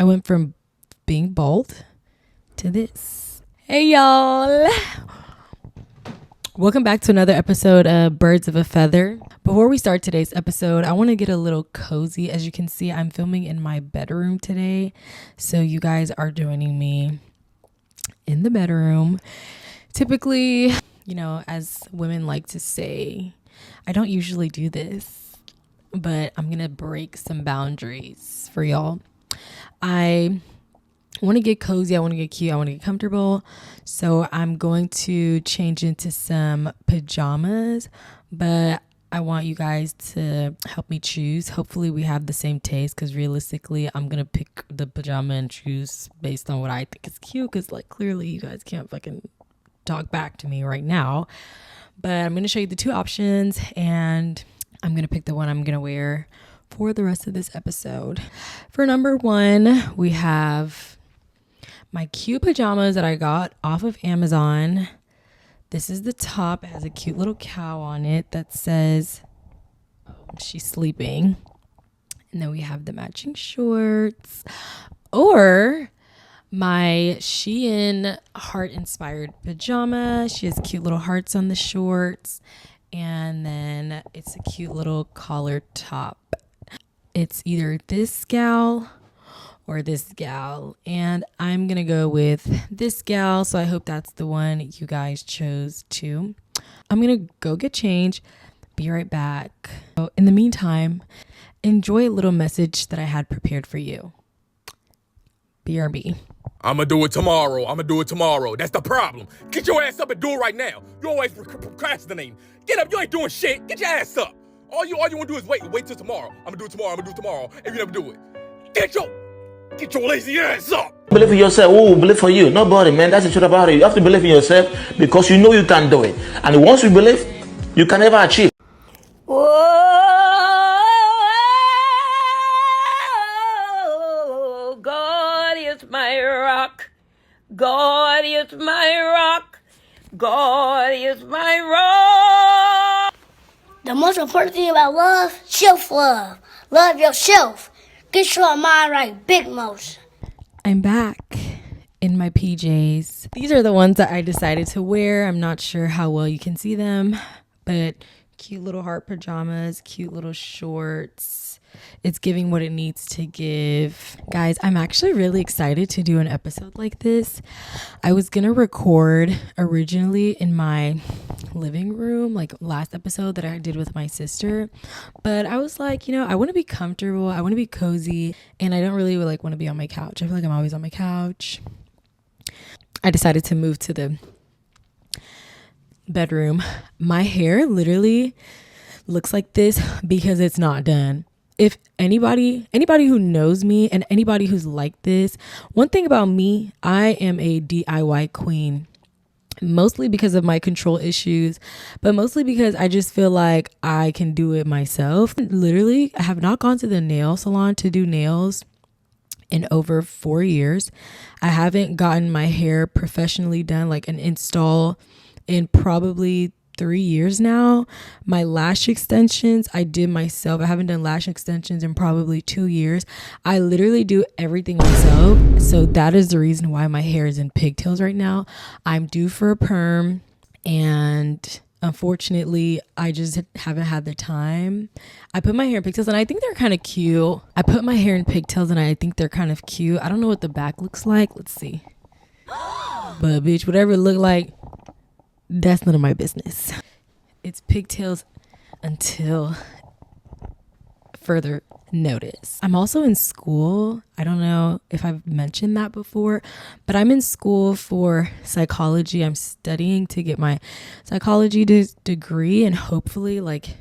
I went from being bald to this. Hey y'all, welcome back to another episode of Birds of a Feather. Before we start today's episode, I want to get a little cozy. As you can see, I'm filming in my bedroom today, so you guys are joining me in the bedroom. Typically, as women like to say, I don't usually do this, but I'm gonna break some boundaries for y'all. I want to get cozy, I want to get cute, I want to get comfortable, so I'm going to change into some pajamas, but I want you guys to help me choose. Hopefully we have the same taste, because realistically I'm gonna pick the pajama and choose based on what I think is cute, because clearly you guys can't fucking talk back to me right now. But I'm gonna show you the two options, and I'm gonna pick the one I'm gonna wear for the rest of this episode. For number one, we have my cute pajamas that I got off of Amazon. This is the top. It has a cute little cow on it that says she's sleeping. And then we have the matching shorts. Or my Shein heart-inspired pajama. She has cute little hearts on the shorts. And then it's a cute little collared top. It's either this gal or this gal, and I'm gonna go with this gal, so I hope that's the one you guys chose too. I'm gonna go get change, be right back. So in the meantime, enjoy a little message that I had prepared for you. BRB. I'ma do it tomorrow. That's the problem. Get your ass up and do it right now. You always procrastinating. Get up, you ain't doing shit. Get your ass up. All you wanna do is wait till tomorrow. I'ma do it tomorrow, and you never do it. Get your lazy ass up. Believe in yourself. Who will believe for you? Nobody, man. That's the truth about it. You have to believe in yourself because you know you can do it. And once you believe, you can never achieve. Whoa, God is my rock. God is my rock. God is my rock. The most important thing about love, self-love. Love yourself. Get your mind right, big motion. I'm back in my PJs. These are the ones that I decided to wear. I'm not sure how well you can see them, but cute little heart pajamas, cute little shorts. It's giving what it needs to give. Guys, I'm actually really excited to do an episode like this. I was gonna record originally in my living room, like last episode that I did with my sister, but I was like, I want to be comfortable, I want to be cozy, and I don't really want to be on my couch. I feel like I'm always on my couch. I decided to move to the bedroom. My hair literally looks like this because it's not done. If anybody who knows me and anybody who's like this, one thing about me, I am a DIY queen. Mostly because of my control issues, but mostly because I just feel like I can do it myself. Literally, I have not gone to the nail salon to do nails in over 4 years. I haven't gotten my hair professionally done, like an install, in probably 3 years now. My lash extensions I did myself. I haven't done lash extensions in probably 2 years. I literally do everything myself. So that is the reason why my hair is in pigtails right now. I'm due for a perm, and unfortunately I just haven't had the time. I put my hair in pigtails and I think they're kind of cute. I don't know what the back looks like. Let's see. But bitch, whatever it looked like, that's none of my business. It's pigtails until further notice. I'm also in school. I don't know if I've mentioned that before, but I'm in school for psychology. I'm studying to get my psychology degree, and hopefully, and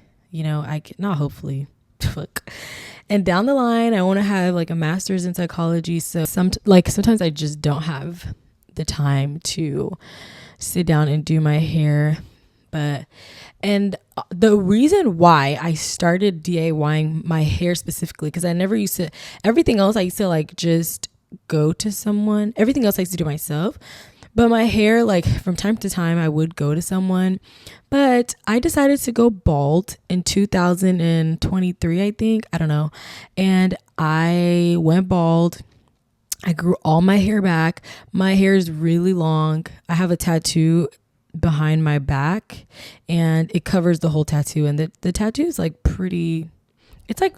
down the line, I want to have a master's in psychology. So sometimes I just don't have the time to sit down and do my hair. And the reason why I started DIYing my hair specifically, because I never used to, everything else I used to just go to someone. Everything else I used to do myself. But my hair, from time to time, I would go to someone. But I decided to go bald in 2023, I think. I don't know. And I went bald. I grew all my hair back. My hair is really long. I have a tattoo behind my back and it covers the whole tattoo. And the tattoo is like pretty, it's like,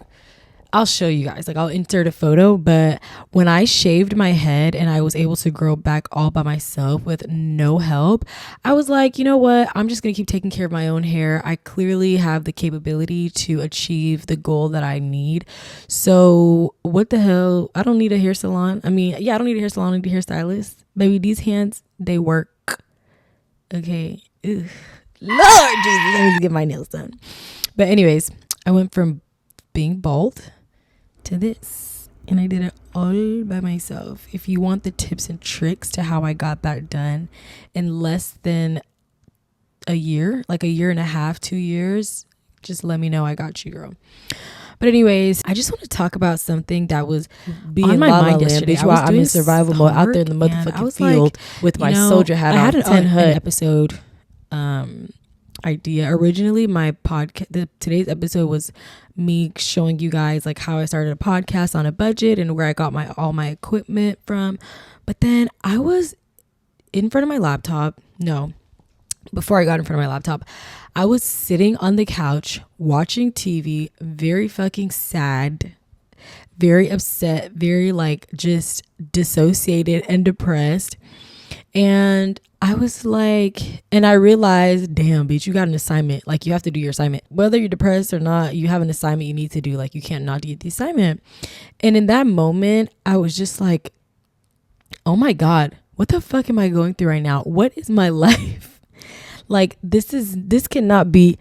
I'll show you guys, like I'll insert a photo, but when I shaved my head and I was able to grow back all by myself with no help, I was like, you know what? I'm just going to keep taking care of my own hair. I clearly have the capability to achieve the goal that I need. So what the hell? I don't need a hair salon. I mean, yeah, I don't need a hair salon. I need a hairstylist. Baby, these hands, they work. Okay. Ugh. Lord Jesus, I need to get my nails done. But anyways, I went from being bald to this, and I did it all by myself. If you want the tips and tricks to how I got that done in less than a year, like a year and a half, 2 years, just let me know. I got you, girl. But anyways, I just want to talk about something that was on my mind yesterday. I'm in survival mode out there in the motherfucking field with my soldier hat on. I had an episode idea. Originally, my podcast, today's episode was me showing you guys like how I started a podcast on a budget and where I got all my equipment from. But then I was in front of my laptop. No, before I got in front of my laptop, I was sitting on the couch watching TV, very fucking sad, very upset, very like just dissociated and depressed. And I was like, and I realized, damn, bitch, you got an assignment. Like, you have to do your assignment. Whether you're depressed or not, you have an assignment you need to do. Like, you can't not do the assignment. And in that moment, I was just like, oh my God, what the fuck am I going through right now? What is my life? Like, this cannot be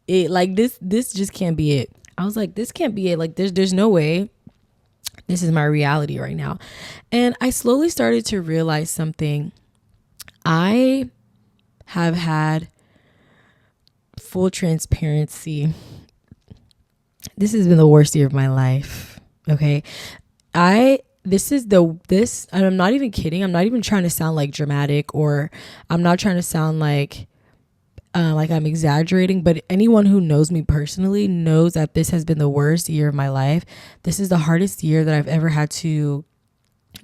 it. Like, this just can't be it. I was like, this can't be it. Like, there's no way. This is my reality right now. And I slowly started to realize something. I have had full transparency. This has been the worst year of my life. Okay. And I'm not even kidding. I'm not even trying to sound like dramatic, or I'm not trying to sound like I'm exaggerating, but anyone who knows me personally knows that this has been the worst year of my life. This is the hardest year that I've ever had to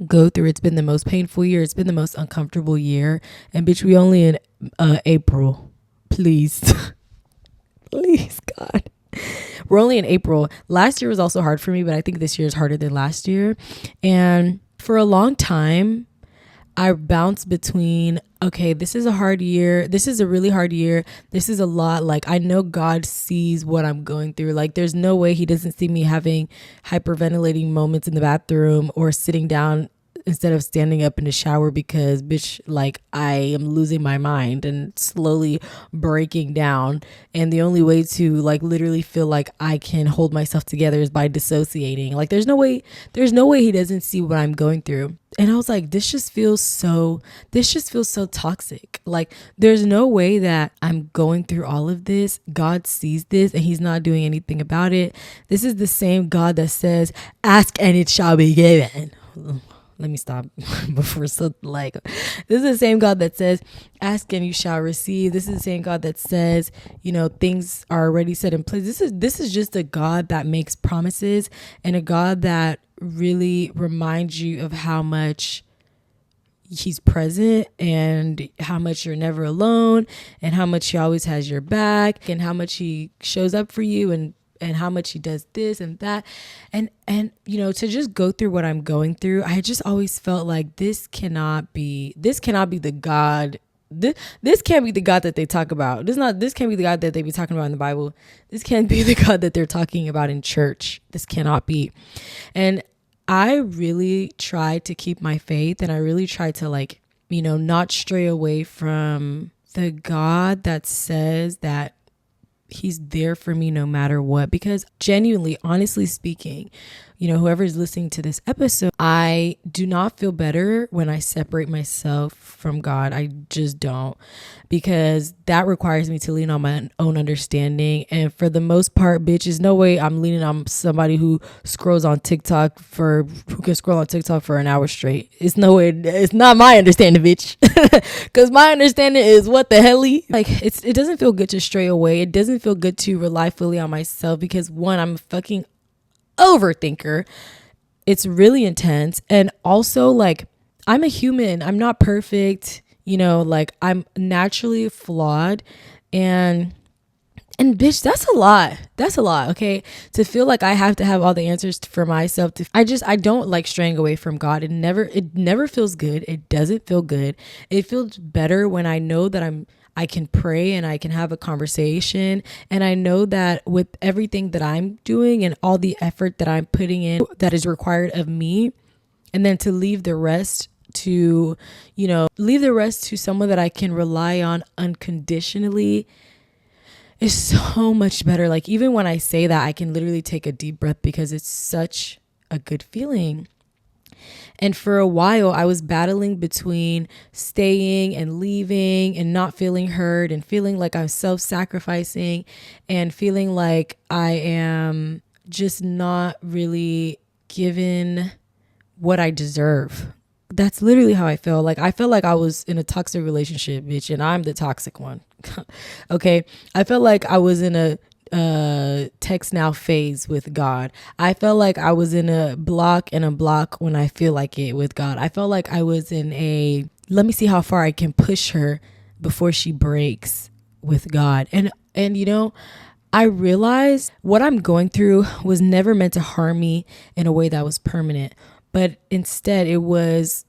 go through. It's been the most painful year. It's been the most uncomfortable year. And bitch, we only in April. Please. Please, God. We're only in April. Last year was also hard for me, but I think this year is harder than last year. And for a long time, I bounced between, okay, this is a hard year. This is a really hard year. This is a lot. Like, I know God sees what I'm going through. Like, there's no way he doesn't see me having hyperventilating moments in the bathroom or sitting down instead of standing up in the shower because, bitch, like, I am losing my mind and slowly breaking down. And the only way to, like, literally feel like I can hold myself together is by dissociating. Like, there's no way he doesn't see what I'm going through. And I was like, this just feels so toxic. Like, there's no way that I'm going through all of this. God sees this and he's not doing anything about it. This is the same God that says, ask and it shall be given. Let me stop before this is the same God that says, ask and you shall receive. This is the same God that says, you know, things are already set in place. This is just a God that makes promises and a God that really reminds you of how much he's present and how much you're never alone and how much he always has your back and how much he shows up for you and how much he does this and that. And you know, to just go through what I'm going through, I just always felt like this cannot be the God. This can't be the God that they talk about. This can't be the God that they be talking about in the Bible. This can't be the God that they're talking about in church. This cannot be. And I really tried to keep my faith, and I really tried to, like, you know, not stray away from the God that says that he's there for me no matter what. Because genuinely, honestly speaking, you know, whoever's listening to this episode, I do not feel better when I separate myself from God. I just don't, because that requires me to lean on my own understanding. And for the most part, bitch, there's no way I'm leaning on somebody who can scroll on TikTok for an hour straight. It's no way. It's not my understanding, bitch. Because my understanding is what the hell? Like, it doesn't feel good to stray away. It doesn't feel good to rely fully on myself because, one, I'm a fucking overthinker. it's really intense. And also, like, I'm a human. I'm not perfect. You know, like, I'm naturally flawed. And bitch, that's a lot. That's a lot, okay? To feel like I have to have all the answers for myself. I don't like straying away from God. It never feels good. It doesn't feel good. It feels better when I know that I can pray and I can have a conversation. And I know that with everything that I'm doing and all the effort that I'm putting in that is required of me, and then to leave the rest to someone that I can rely on unconditionally is so much better. Like, even when I say that, I can literally take a deep breath because it's such a good feeling. And for a while, I was battling between staying and leaving and not feeling heard and feeling like I'm self-sacrificing and feeling like I am just not really given what I deserve. That's literally how I felt. Like, I felt like I was in a toxic relationship, bitch, and I'm the toxic one. Okay. I felt like I was in a text now phase with God. I felt like I was in a block when I feel like it with God. I felt like I was in a let me see how far I can push her before she breaks with God. And you know, I realized what I'm going through was never meant to harm me in a way that was permanent, but instead it wasn't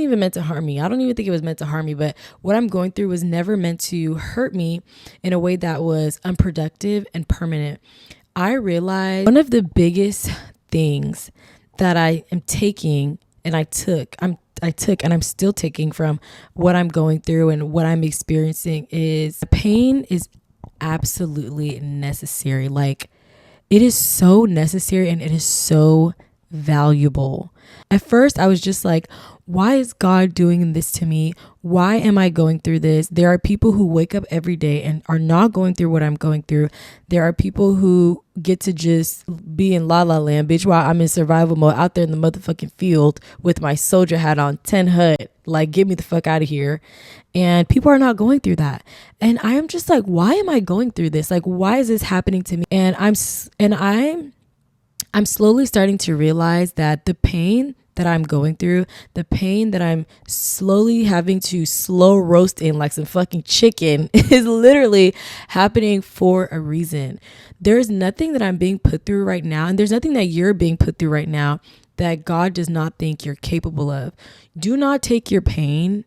even meant to harm me. I don't even think it was meant to harm me, but what I'm going through was never meant to hurt me in a way that was unproductive and permanent. I realized one of the biggest things that I am taking and I took and I'm still taking from what I'm going through and what I'm experiencing is pain is absolutely necessary. Like, it is so necessary and it is so valuable. At first, I was just like, why is God doing this to me? Why am I going through this? There are people who wake up every day and are not going through what I'm going through. There are people who get to just be in la la land, bitch, while I'm in survival mode out there in the motherfucking field with my soldier hat on, 10 HUD, like, get me the fuck out of here. And people are not going through that. And I am just like, why am I going through this? Like, why is this happening to me? And I'm slowly starting to realize that the pain that I'm going through, the pain that I'm slowly having to slow roast in like some fucking chicken is literally happening for a reason. There's nothing that I'm being put through right now, and there's nothing that you're being put through right now that God does not think you're capable of. Do not take your pain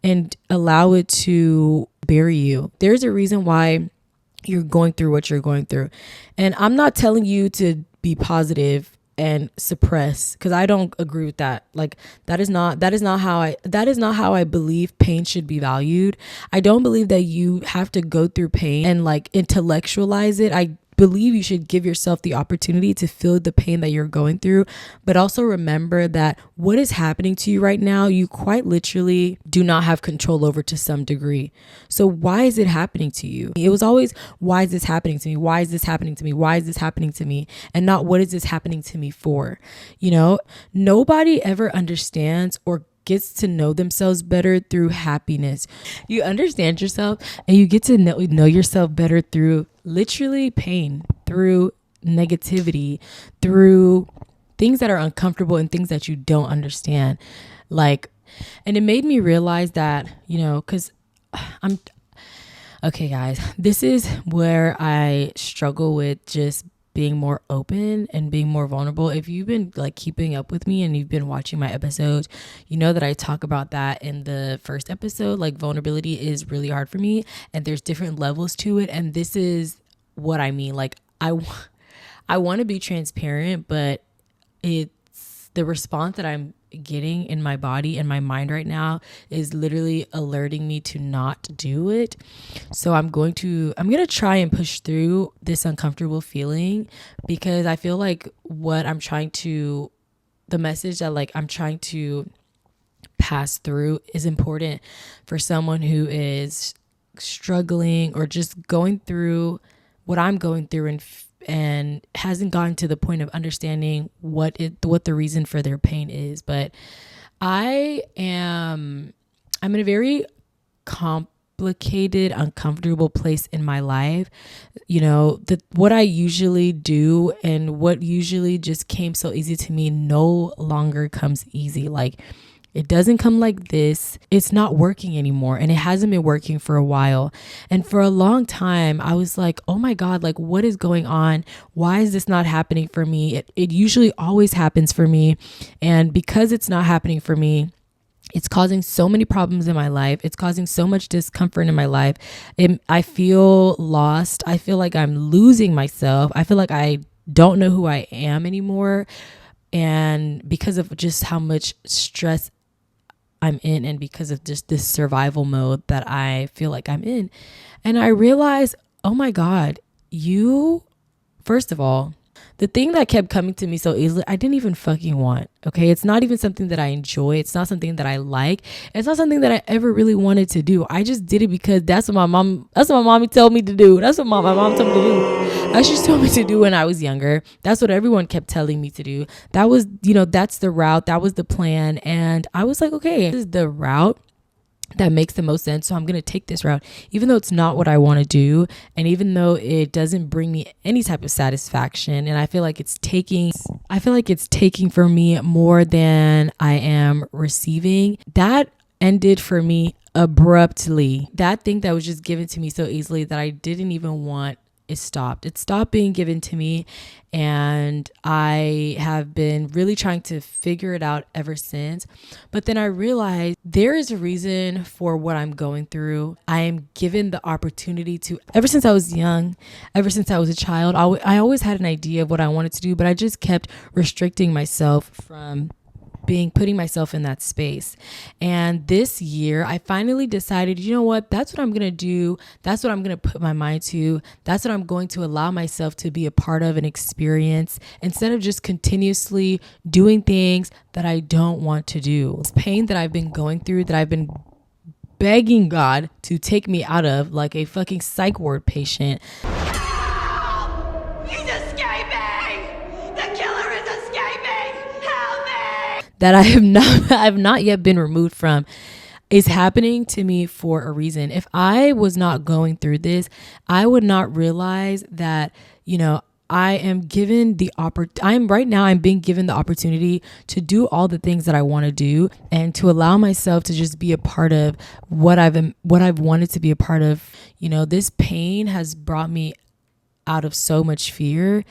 and allow it to bury you. There's a reason why you're going through what you're going through. And I'm not telling you to be positive and suppress, because I don't agree with that. Like, that is not how I believe pain should be valued. I don't believe that you have to go through pain and like intellectualize it. I believe you should give yourself the opportunity to feel the pain that you're going through, but also remember that what is happening to you right now, you quite literally do not have control over to some degree. So why is it happening to you? It was always, why is this happening to me? Why is this happening to me? Why is this happening to me? And not, what is this happening to me for? You know, nobody ever understands or gets to know themselves better through happiness. You understand yourself and you get to know yourself better through literally pain, through negativity, through things that are uncomfortable and things that you don't understand. Like, and it made me realize that, you know, because okay, guys, this is where I struggle with just being more open and being more vulnerable. If you've been like keeping up with me and you've been watching my episodes, you know that I talk about that in the first episode. Like, vulnerability is really hard for me and there's different levels to it. And this is what I mean. Like, I want to be transparent, but it's the response that I'm getting in my body and my mind right now is literally alerting me to not do it. So I'm going to try and push through this uncomfortable feeling, because I feel like the message that like I'm trying to pass through is important for someone who is struggling or just going through what I'm going through and hasn't gotten to the point of understanding what the reason for their pain is. But I'm in a very complicated, uncomfortable place in my life. What I usually do and what usually just came so easy to me no longer comes easy. Like, it doesn't come like this. It's not working anymore. And it hasn't been working for a while. And for a long time, I was like, oh my God, like, what is going on? Why is this not happening for me? It usually always happens for me. And because it's not happening for me, it's causing so many problems in my life. It's causing so much discomfort in my life. I feel lost. I feel like I'm losing myself. I feel like I don't know who I am anymore. And because of just how much stress I'm in, and because of just this survival mode that I feel like I'm in. And I realized, oh my God, first of all, the thing that kept coming to me so easily, I didn't even fucking want. Okay. It's not even something that I enjoy. It's not something that I like. It's not something that I ever really wanted to do. I just did it because that's what my mommy told me to do. That's what my mom told me to do. That's just told me to do when I was younger. That's what everyone kept telling me to do. That was, that's the route. That was the plan. And I was like, okay, this is the route that makes the most sense. So I'm going to take this route, even though it's not what I want to do. And even though it doesn't bring me any type of satisfaction. And I feel like it's taking from me more than I am receiving. That ended for me abruptly. That thing that was just given to me so easily that I didn't even want, it stopped being given to me. And I have been really trying to figure it out ever since. But then I realized there is a reason for what I'm going through. I am given the opportunity to, ever since I was young, ever since I was a child, I always had an idea of what I wanted to do, but I just kept restricting myself from putting myself in that space. And this year I finally decided, you know what, that's what I'm going to do. That's what I'm going to put my mind to. That's what I'm going to allow myself to be a part of and experience, instead of just continuously doing things that I don't want to do. This pain that I've been going through, that I've been begging God to take me out of like a fucking psych ward patient. He's escaping! The killer is escaping! Help me! That I have not yet been removed from, is happening to me for a reason. If I was not going through this, I would not realize that, I'm being given the opportunity to do all the things that I want to do, and to allow myself to just be a part of what I've wanted to be a part of. This pain has brought me out of so much fear,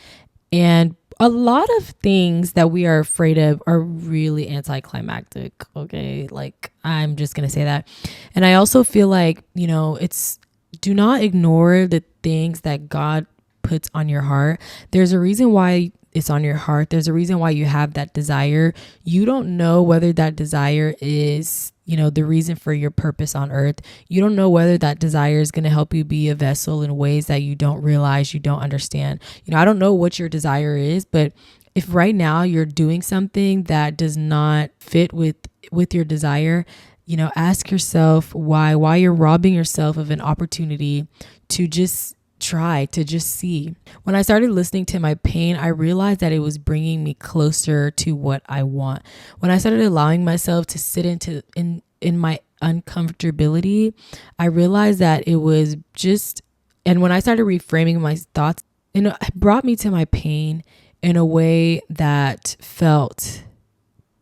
and a lot of things that we are afraid of are really anticlimactic. Okay. Like, I'm just going to say that. And I also feel like, do not ignore the things that God puts on your heart. There's a reason why it's on your heart. There's a reason why you have that desire. You don't know whether that desire is, the reason for your purpose on earth. You don't know whether that desire is going to help you be a vessel in ways that you don't realize, you don't understand. I don't know what your desire is, but if right now you're doing something that does not fit with your desire, ask yourself why you're robbing yourself of an opportunity to just try, to just see. When I started listening to my pain, I realized that it was bringing me closer to what I want. When I started allowing myself to sit in my uncomfortability, I realized that it was just, and when I started reframing my thoughts, it brought me to my pain in a way that felt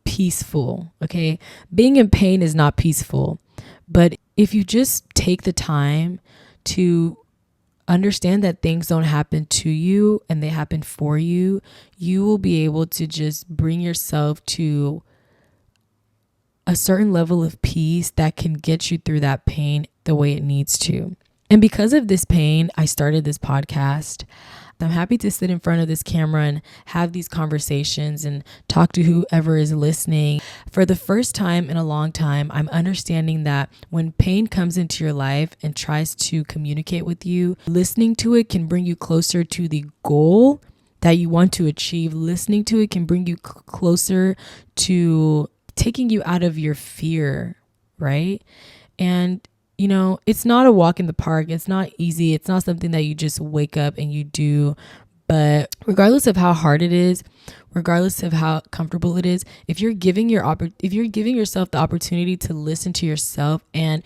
peaceful. Okay. Being in pain is not peaceful, but if you just take the time to understand that things don't happen to you and they happen for you, you will be able to just bring yourself to a certain level of peace that can get you through that pain the way it needs to. And because of this pain, I started this podcast. I'm happy to sit in front of this camera and have these conversations and talk to whoever is listening. For the first time in a long time, I'm understanding that when pain comes into your life and tries to communicate with you, listening to it can bring you closer to the goal that you want to achieve. Listening to it can bring you closer to taking you out of your fear, right? And it's not a walk in the park. It's not easy. It's not something that you just wake up and you do. But regardless of how hard it is, regardless of how comfortable it is, if you're giving yourself the opportunity to listen to yourself and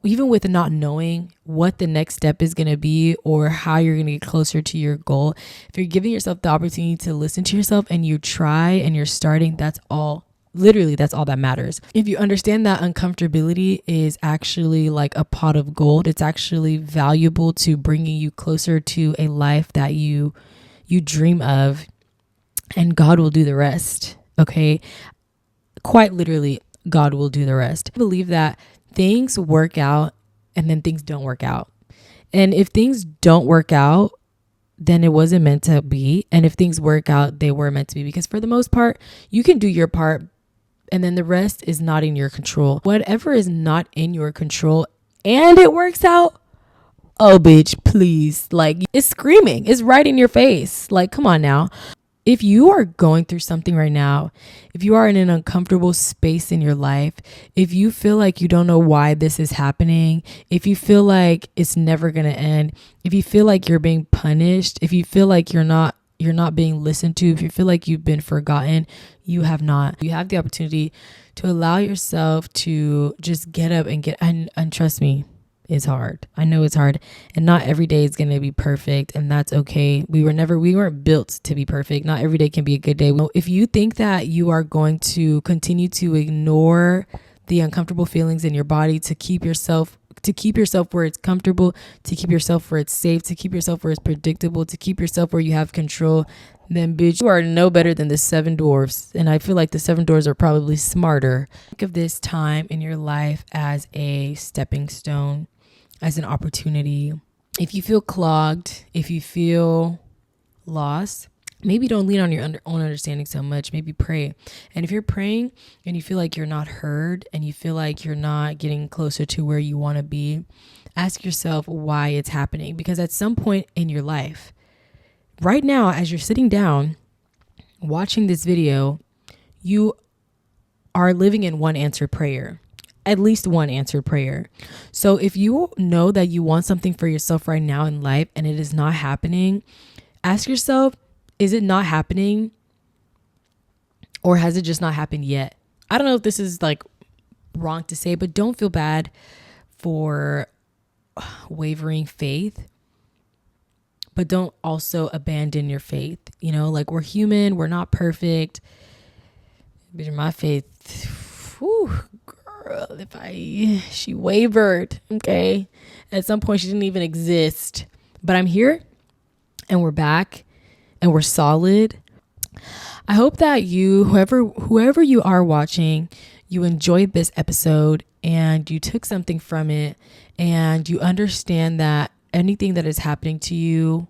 even with not knowing what the next step is going to be or how you're going to get closer to your goal, if you're giving yourself the opportunity to listen to yourself and you try and you're starting, that's all. Literally, that's all that matters. If you understand that uncomfortability is actually like a pot of gold, it's actually valuable to bringing you closer to a life that you dream of, and God will do the rest. Okay. Quite literally, God will do the rest. I believe that things work out and then things don't work out. And if things don't work out, then it wasn't meant to be. And if things work out, they were meant to be. Because for the most part, you can do your part and then the rest is not in your control. Whatever is not in your control and it works out, oh, bitch, please. Like, it's screaming. It's right in your face. Like, come on now. If you are going through something right now, if you are in an uncomfortable space in your life, if you feel like you don't know why this is happening, if you feel like it's never going to end, if you feel like you're being punished, if you feel like you're not being listened to, if you feel like you've been forgotten, you have not. You have the opportunity to allow yourself to just get up and trust me, it's hard. I know it's hard, and not every day is going to be perfect, and that's okay. We weren't built to be perfect. Not every day can be a good day. If you think that you are going to continue to ignore the uncomfortable feelings in your body to keep yourself where it's comfortable, to keep yourself where it's safe, to keep yourself where it's predictable, to keep yourself where you have control, then bitch, you are no better than the 7 dwarfs. And I feel like the 7 dwarfs are probably smarter. Think of this time in your life as a stepping stone, as an opportunity. If you feel clogged, if you feel lost, maybe don't lean on your own understanding so much. Maybe pray. And if you're praying and you feel like you're not heard and you feel like you're not getting closer to where you want to be, ask yourself why it's happening. Because at some point in your life, right now, as you're sitting down watching this video, you are living in one answered prayer. At least one answered prayer. So if you know that you want something for yourself right now in life and it is not happening, ask yourself, is it not happening, or has it just not happened yet? I don't know if this is like wrong to say, but don't feel bad for wavering faith, but don't also abandon your faith. You know, like, we're human, we're not perfect. But my faith, whew, girl, she wavered, okay? At some point she didn't even exist, but I'm here and we're back and we're solid. I hope that you, whoever you are watching, you enjoyed this episode and you took something from it, and you understand that anything that is happening to you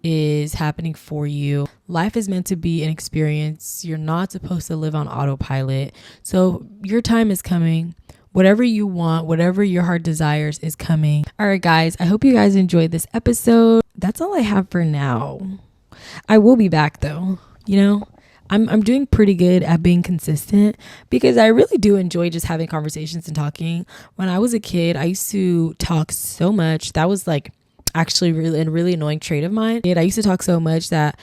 is happening for you. Life is meant to be an experience. You're not supposed to live on autopilot. So your time is coming. Whatever you want, whatever your heart desires is coming. All right, guys, I hope you guys enjoyed this episode. That's all I have for now. I will be back though. You know, I'm doing pretty good at being consistent because I really do enjoy just having conversations and talking. When I was a kid, I used to talk so much. That was like actually really annoying trait of mine. I used to talk so much that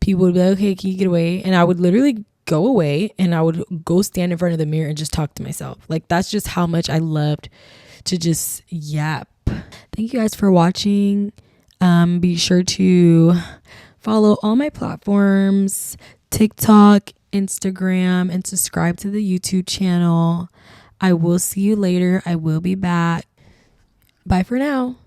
people would be like, okay, can you get away? And I would literally go away and I would go stand in front of the mirror and just talk to myself. Like, that's just how much I loved to just yap. Thank you guys for watching. Be sure to follow all my platforms, TikTok, Instagram, and subscribe to the YouTube channel. I will see you later. I will be back. Bye for now.